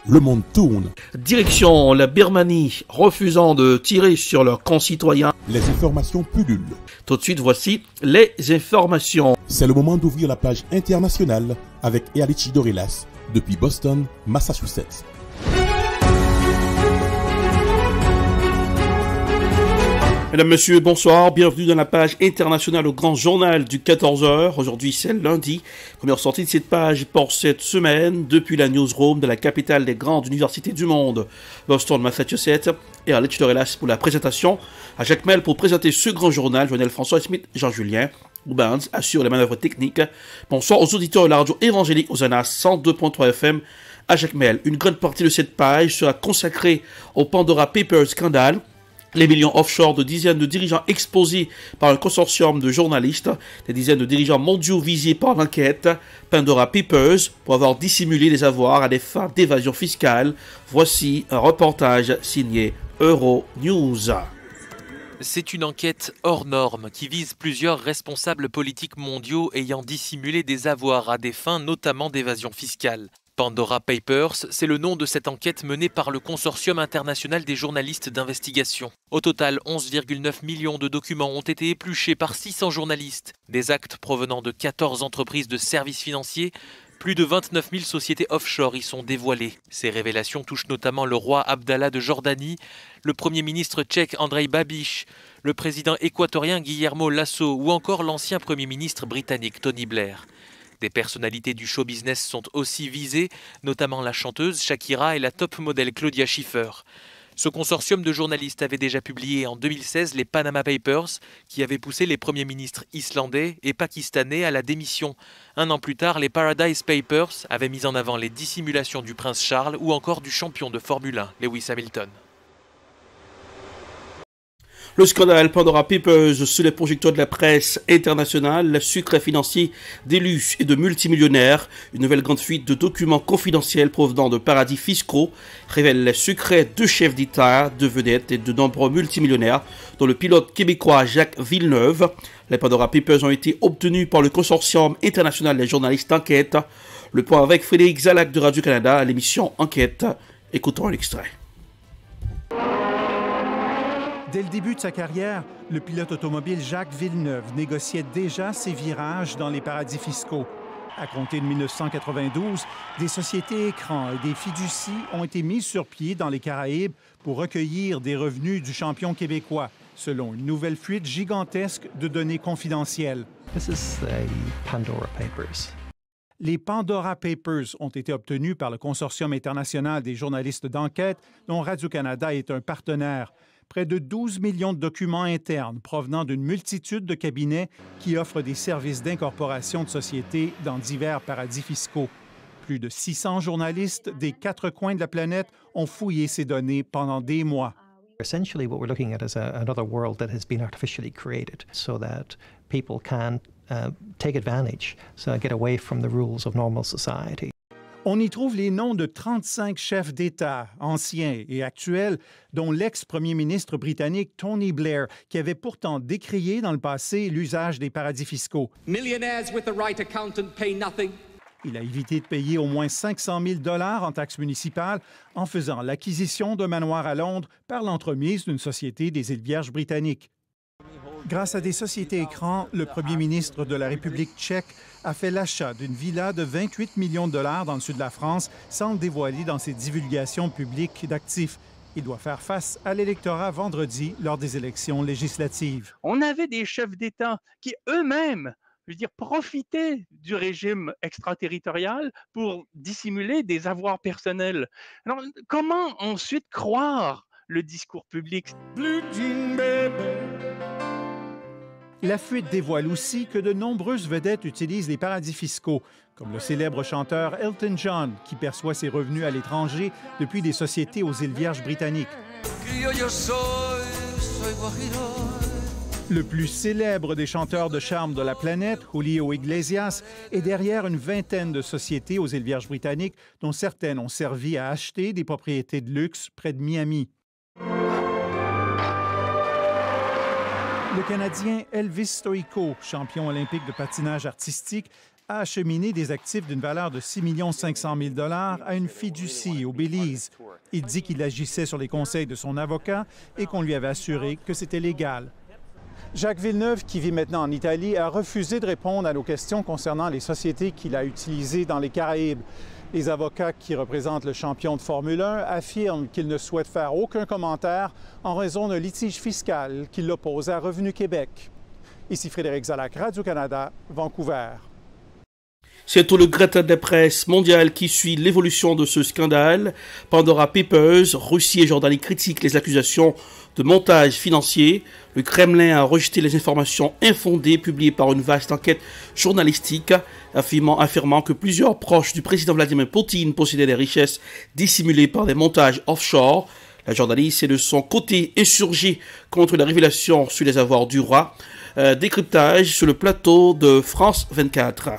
le monde tourne. Direction la Birmanie, refusant de tirer sur leurs concitoyens. Les informations pullulent. Tout de suite, voici les informations. C'est le moment d'ouvrir la page internationale avec Ealichi Dorelas depuis Boston, Massachusetts. Mesdames, Messieurs, bonsoir. Bienvenue dans la page internationale au grand journal du 14h. Aujourd'hui, c'est lundi. Première sortie de cette page pour cette semaine depuis la newsroom de la capitale des grandes universités du monde, Boston, Massachusetts. Et Ealichi Dorelas pour la présentation. À Jacques Mel pour présenter ce grand journal. Lionel François Smith, Jean-Julien Oubans assure les manœuvres techniques. Bonsoir aux auditeurs de la radio évangélique Osana 102.3 FM. À Jacques Mel, une grande partie de cette page sera consacrée au Pandora Papers scandale. Les millions offshore de dizaines de dirigeants exposés par un consortium de journalistes, des dizaines de dirigeants mondiaux visés par l'enquête Pandora Papers pour avoir dissimulé les avoirs à des fins d'évasion fiscale. Voici un reportage signé Euronews. C'est une enquête hors norme qui vise plusieurs responsables politiques mondiaux ayant dissimulé des avoirs à des fins notamment d'évasion fiscale. Pandora Papers, c'est le nom de cette enquête menée par le Consortium international des journalistes d'investigation. Au total, 11,9 millions de documents ont été épluchés par 600 journalistes. Des actes provenant de 14 entreprises de services financiers, plus de 29 000 sociétés offshore y sont dévoilées. Ces révélations touchent notamment le roi Abdallah de Jordanie, le premier ministre tchèque Andrej Babiš, le président équatorien Guillermo Lasso ou encore l'ancien premier ministre britannique Tony Blair. Des personnalités du show business sont aussi visées, notamment la chanteuse Shakira et la top modèle Claudia Schiffer. Ce consortium de journalistes avait déjà publié en 2016 les Panama Papers, qui avaient poussé les premiers ministres islandais et pakistanais à la démission. Un an plus tard, les Paradise Papers avaient mis en avant les dissimulations du prince Charles ou encore du champion de Formule 1, Lewis Hamilton. Le scandale Pandora Papers sous les projecteurs de la presse internationale, le secret financier d'élus et de multimillionnaires, une nouvelle grande fuite de documents confidentiels provenant de paradis fiscaux révèle les secrets de chefs d'État, de vedettes et de nombreux multimillionnaires, dont le pilote québécois Jacques Villeneuve. Les Pandora Papers ont été obtenus par le Consortium international des journalistes d'enquête. Le point avec Frédéric Zalac de Radio-Canada à l'émission Enquête. Écoutons l'extrait. Dès le début de sa carrière, le pilote automobile Jacques Villeneuve négociait déjà ses virages dans les paradis fiscaux. À compter de 1992, des sociétés écrans et des fiducies ont été mises sur pied dans les Caraïbes pour recueillir des revenus du champion québécois, selon une nouvelle fuite gigantesque de données confidentielles. This is the Pandora Papers. Les Pandora Papers ont été obtenus par le Consortium international des journalistes d'enquête, dont Radio-Canada est un partenaire. Près de 12 millions de documents internes provenant d'une multitude de cabinets qui offrent des services d'incorporation de sociétés dans divers paradis fiscaux. Plus de 600 journalistes des 4 coins de la planète ont fouillé ces données pendant des mois. Essentially, what we're looking at is another world that has been artificially created so that people can take advantage, so get away from the rules of normal society. On y trouve les noms de 35 chefs d'État, anciens et actuels, dont l'ex-premier ministre britannique Tony Blair, qui avait pourtant décrié dans le passé l'usage des paradis fiscaux. Millionaires with the right accountant pay nothing. Il a évité de payer au moins 500 000 $ en taxes municipales en faisant l'acquisition d'un manoir à Londres par l'entremise d'une société des îles Vierges britanniques. Grâce à des sociétés écrans, le premier ministre de la République tchèque a fait l'achat d'une villa de 28 millions de $ dans le sud de la France sans le dévoiler dans ses divulgations publiques d'actifs. Il doit faire face à l'électorat vendredi lors des élections législatives. On avait des chefs d'État qui eux-mêmes, profitaient du régime extraterritorial pour dissimuler des avoirs personnels. Alors, comment ensuite croire le discours public? La fuite dévoile aussi que de nombreuses vedettes utilisent les paradis fiscaux, comme le célèbre chanteur Elton John, qui perçoit ses revenus à l'étranger depuis des sociétés aux îles Vierges britanniques. Le plus célèbre des chanteurs de charme de la planète, Julio Iglesias, est derrière une vingtaine de sociétés aux îles Vierges britanniques, dont certaines ont servi à acheter des propriétés de luxe près de Miami. Le Canadien Elvis Stoico, champion olympique de patinage artistique, a acheminé des actifs d'une valeur de 6 500 000 $ à une fiducie au Belize. Il dit qu'il agissait sur les conseils de son avocat et qu'on lui avait assuré que c'était légal. Jacques Villeneuve, qui vit maintenant en Italie, a refusé de répondre à nos questions concernant les sociétés qu'il a utilisées dans les Caraïbes. Les avocats qui représentent le champion de Formule 1 affirment qu'ils ne souhaitent faire aucun commentaire en raison d'un litige fiscal qui l'oppose à Revenu Québec. Ici Frédéric Zalac, Radio-Canada, Vancouver. C'est tout le gratin de la presse mondiale qui suit l'évolution de ce scandale. Pandora Papers, Russie et Jordanie critiquent les accusations de montage financier. Le Kremlin a rejeté les informations infondées publiées par une vaste enquête journalistique, affirmant que plusieurs proches du président Vladimir Poutine possédaient des richesses dissimulées par des montages offshore. La Jordanie s'est de son côté insurgée contre la révélation sur les avoirs du roi. Décryptage sur le plateau de France 24.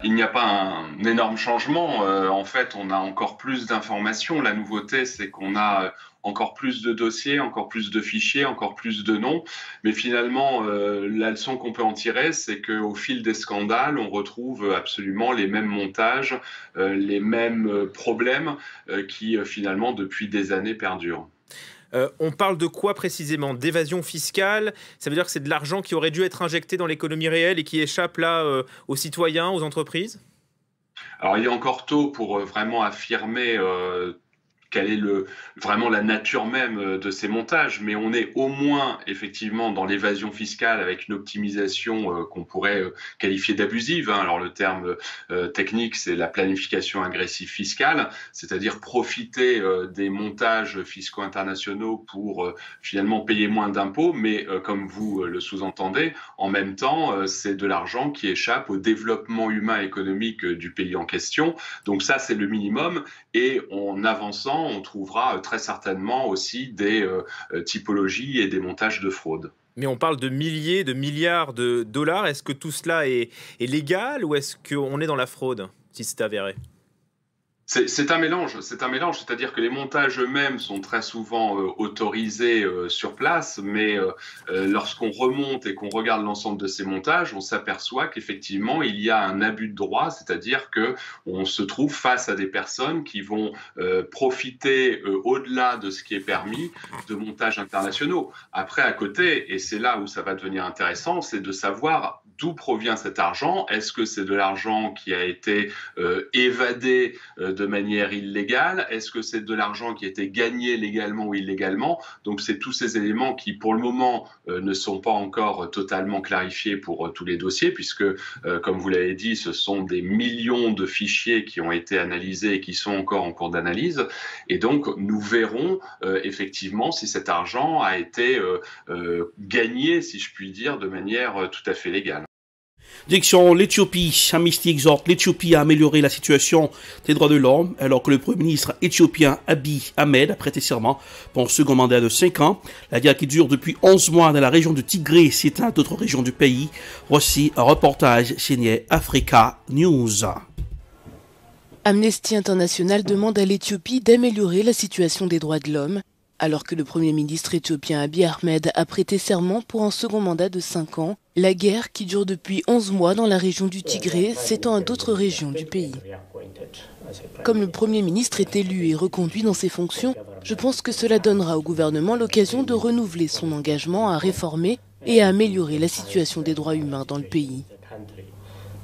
Il n'y a pas un énorme changement. En fait, on a encore plus d'informations. La nouveauté, c'est qu'on a encore plus de dossiers, encore plus de fichiers, encore plus de noms. Mais finalement, la leçon qu'on peut en tirer, c'est qu'au fil des scandales, on retrouve absolument les mêmes montages, les mêmes problèmes qui, finalement, depuis des années, perdurent. On parle de quoi précisément? D'évasion fiscale? Ça veut dire que c'est de l'argent qui aurait dû être injecté dans l'économie réelle et qui échappe là aux citoyens, aux entreprises? Alors il est encore tôt pour vraiment affirmer quelle est vraiment la nature même de ces montages, mais on est au moins effectivement dans l'évasion fiscale avec une optimisation qu'on pourrait qualifier d'abusive. Alors le terme technique, c'est la planification agressive fiscale, c'est-à-dire profiter des montages fiscaux internationaux pour finalement payer moins d'impôts, mais comme vous le sous-entendez, en même temps, c'est de l'argent qui échappe au développement humain et économique du pays en question. Donc ça, c'est le minimum, et en avançant, on trouvera très certainement aussi des typologies et des montages de fraude. Mais on parle de milliers, de milliards de dollars. Est-ce que tout cela est légal ou est-ce qu'on est dans la fraude, si c'est avéré ? C'est un mélange, c'est-à-dire que les montages eux-mêmes sont très souvent autorisés sur place, mais lorsqu'on remonte et qu'on regarde l'ensemble de ces montages, on s'aperçoit qu'effectivement il y a un abus de droit, c'est-à-dire que on se trouve face à des personnes qui vont profiter au-delà de ce qui est permis de montages internationaux. Après, à côté, et c'est là où ça va devenir intéressant, c'est de savoir d'où provient cet argent. Est-ce que c'est de l'argent qui a été évadé de manière illégale? Est-ce que c'est de l'argent qui a été gagné légalement ou illégalement? Donc c'est tous ces éléments qui pour le moment ne sont pas encore totalement clarifiés pour tous les dossiers, puisque comme vous l'avez dit, ce sont des millions de fichiers qui ont été analysés et qui sont encore en cours d'analyse, et donc nous verrons effectivement si cet argent a été gagné, si je puis dire, de manière tout à fait légale. Direction l'Éthiopie. Amnesty exhorte l'Éthiopie à améliorer la situation des droits de l'homme, alors que le Premier ministre éthiopien Abiy Ahmed a prêté serment pour un second mandat de 5 ans. La guerre qui dure depuis 11 mois dans la région de Tigré s'étend à d'autres régions du pays. Voici un reportage signé Africa News. Amnesty International demande à l'Éthiopie d'améliorer la situation des droits de l'homme, alors que le Premier ministre éthiopien Abiy Ahmed a prêté serment pour un second mandat de 5 ans. La guerre, qui dure depuis 11 mois dans la région du Tigré, s'étend à d'autres régions du pays. Comme le Premier ministre est élu et reconduit dans ses fonctions, je pense que cela donnera au gouvernement l'occasion de renouveler son engagement à réformer et à améliorer la situation des droits humains dans le pays.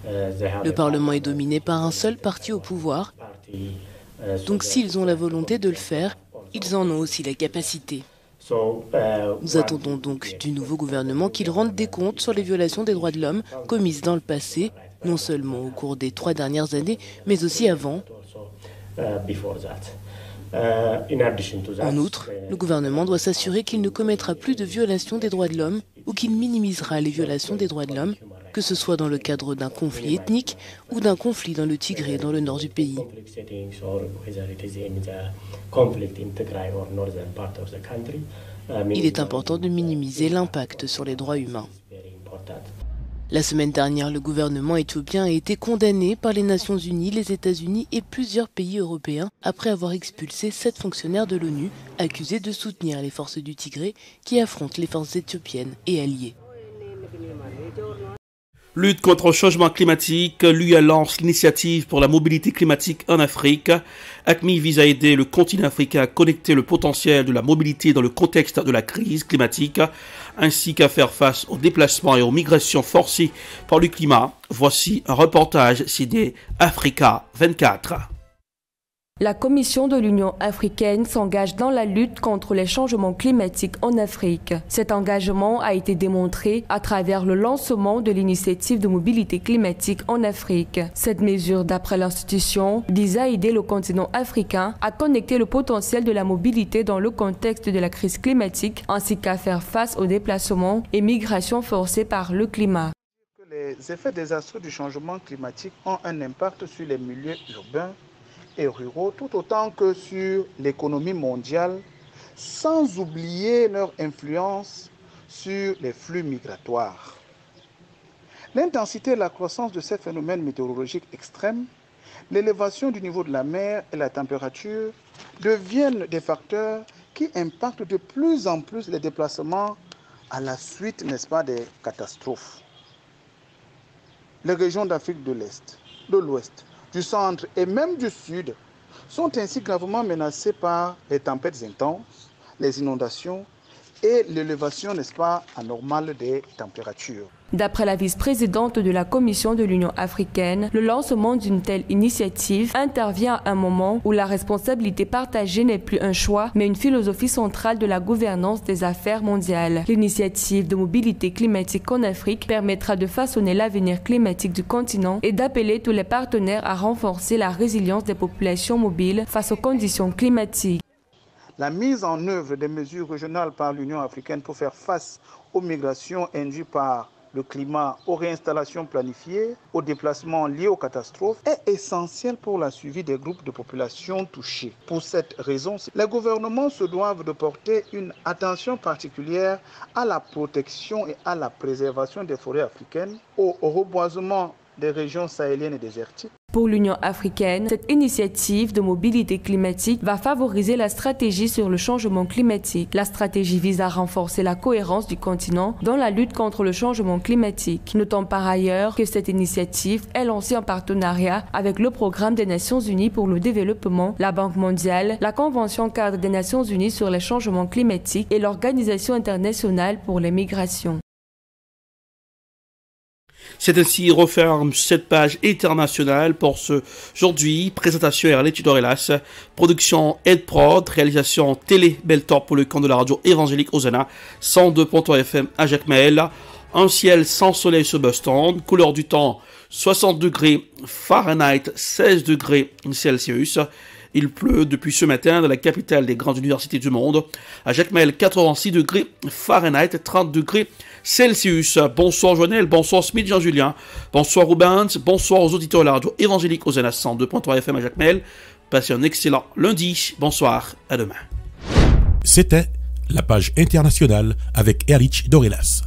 Le Parlement est dominé par un seul parti au pouvoir, donc s'ils ont la volonté de le faire, ils en ont aussi la capacité. Nous attendons donc du nouveau gouvernement qu'il rende des comptes sur les violations des droits de l'homme commises dans le passé, non seulement au cours des 3 dernières années, mais aussi avant. En outre, le gouvernement doit s'assurer qu'il ne commettra plus de violations des droits de l'homme ou qu'il minimisera les violations des droits de l'homme, que ce soit dans le cadre d'un conflit ethnique ou d'un conflit dans le Tigré, dans le nord du pays. Il est important de minimiser l'impact sur les droits humains. La semaine dernière, le gouvernement éthiopien a été condamné par les Nations Unies, les États-Unis et plusieurs pays européens après avoir expulsé 7 fonctionnaires de l'ONU accusés de soutenir les forces du Tigré qui affrontent les forces éthiopiennes et alliées. Lutte contre le changement climatique, l'UE lance l'initiative pour la mobilité climatique en Afrique. ACMI vise à aider le continent africain à connecter le potentiel de la mobilité dans le contexte de la crise climatique, ainsi qu'à faire face aux déplacements et aux migrations forcées par le climat. Voici un reportage signé Africa 24. La Commission de l'Union africaine s'engage dans la lutte contre les changements climatiques en Afrique. Cet engagement a été démontré à travers le lancement de l'initiative de mobilité climatique en Afrique. Cette mesure, d'après l'institution, vise à aider le continent africain à connecter le potentiel de la mobilité dans le contexte de la crise climatique, ainsi qu'à faire face aux déplacements et migrations forcées par le climat. Les effets désastreux du changement climatique ont un impact sur les milieux urbains et ruraux, tout autant que sur l'économie mondiale, sans oublier leur influence sur les flux migratoires. L'intensité et la croissance de ces phénomènes météorologiques extrêmes, l'élévation du niveau de la mer et la température deviennent des facteurs qui impactent de plus en plus les déplacements à la suite, n'est-ce pas, des catastrophes. Les régions d'Afrique de l'Est, de l'Ouest, du centre et même du sud sont ainsi gravement menacés par les tempêtes intenses, les inondations et l'élévation, n'est-ce pas, anormale des températures. D'après la vice-présidente de la Commission de l'Union africaine, le lancement d'une telle initiative intervient à un moment où la responsabilité partagée n'est plus un choix, mais une philosophie centrale de la gouvernance des affaires mondiales. L'initiative de mobilité climatique en Afrique permettra de façonner l'avenir climatique du continent et d'appeler tous les partenaires à renforcer la résilience des populations mobiles face aux conditions climatiques. La mise en œuvre des mesures régionales par l'Union africaine pour faire face aux migrations induites par le climat, aux réinstallations planifiées, aux déplacements liés aux catastrophes, est essentielle pour la suivi des groupes de population touchés. Pour cette raison, les gouvernements se doivent de porter une attention particulière à la protection et à la préservation des forêts africaines, au reboisement des régions sahéliennes et désertiques. Pour l'Union africaine, cette initiative de mobilité climatique va favoriser la stratégie sur le changement climatique. La stratégie vise à renforcer la cohérence du continent dans la lutte contre le changement climatique. Notons par ailleurs que cette initiative est lancée en partenariat avec le Programme des Nations Unies pour le développement, la Banque mondiale, la Convention cadre des Nations Unies sur les changements climatiques et l'Organisation internationale pour les migrations. C'est ainsi referme cette page internationale pour ce aujourd'hui. Présentation Erletti Dorelas, production Edprod, réalisation Télé Beltor pour le compte de la radio évangélique Hosanna, 102.3 FM à Jacmel. Un ciel sans soleil sur Boston, couleur du temps 60 degrés Fahrenheit, 16 degrés Celsius. Il pleut depuis ce matin dans la capitale des grandes universités du monde. À Jacmel, 86 degrés Fahrenheit, 30 degrés Celsius. Bonsoir Joël, bonsoir Smith Jean-Julien, bonsoir Rubens, bonsoir aux auditeurs de la radio évangélique Hosanna 102.3 FM à Jacmel. Passez un excellent lundi. Bonsoir, à demain. C'était la page internationale avec Erlich Dorelas.